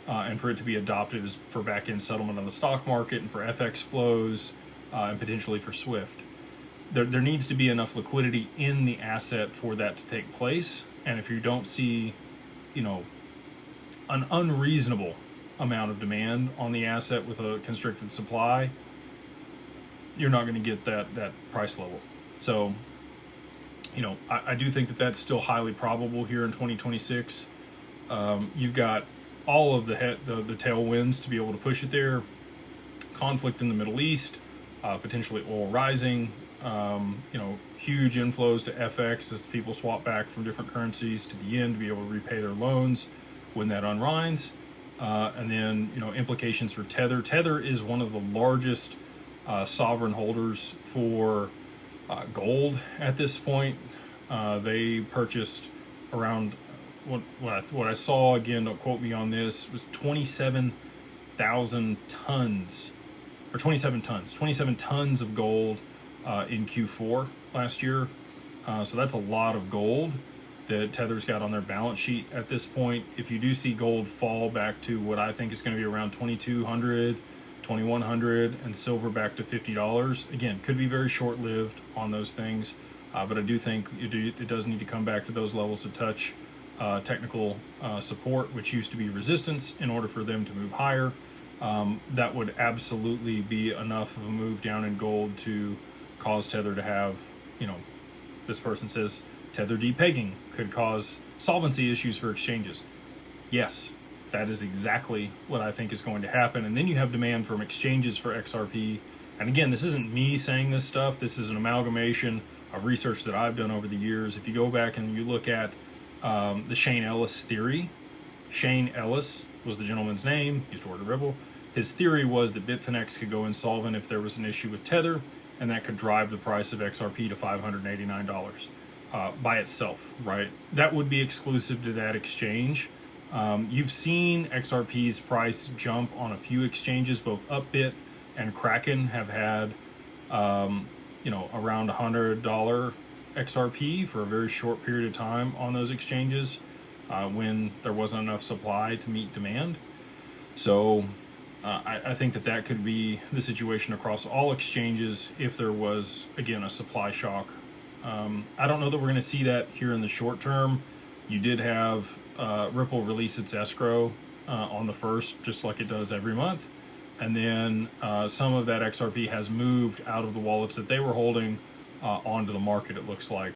and for it to be adopted as for back-end settlement on the stock market and for FX flows and potentially for Swift. There needs to be enough liquidity in the asset for that to take place. And if you don't see, an unreasonable amount of demand on the asset with a constricted supply, you're not going to get that price level. So, I do think that that's still highly probable here in 2026. You've got all of the tailwinds to be able to push it there. Conflict in the Middle East, potentially oil rising, huge inflows to FX as people swap back from different currencies to the yen to be able to repay their loans when that unwinds. And then, implications for Tether. Tether is one of the largest sovereign holders for gold at this point. They purchased around what I saw, again, don't quote me on this, was 27,000 tons, or 27 tons of gold in Q4 last year. So that's a lot of gold that Tether's got on their balance sheet at this point. If you do see gold fall back to what I think is going to be around 2,200, 2,100, and silver back to $50, again, could be very short-lived on those things. But I do think it does need to come back to those levels to touch technical support, which used to be resistance, in order for them to move higher. That would absolutely be enough of a move down in gold to cause Tether to have, this person says Tether depegging could cause solvency issues for exchanges. Yes, that is exactly what I think is going to happen. And then you have demand from exchanges for XRP. And again, this isn't me saying this stuff. This is an amalgamation of research that I've done over the years. If you go back and you look at the Shane Ellis theory, Shane Ellis was the gentleman's name, used to work at Ripple. His theory was that Bitfinex could go insolvent if there was an issue with Tether, and that could drive the price of XRP to $589 by itself, right? That would be exclusive to that exchange. You've seen XRP's price jump on a few exchanges. Both Upbit and Kraken have had, around $100 XRP for a very short period of time on those exchanges when there wasn't enough supply to meet demand. So I think that could be the situation across all exchanges if there was, again, a supply shock. I don't know that we're going to see that here in the short term. You did have Ripple release its escrow on the 1st, just like it does every month. And then some of that XRP has moved out of the wallets that they were holding onto the market, it looks like.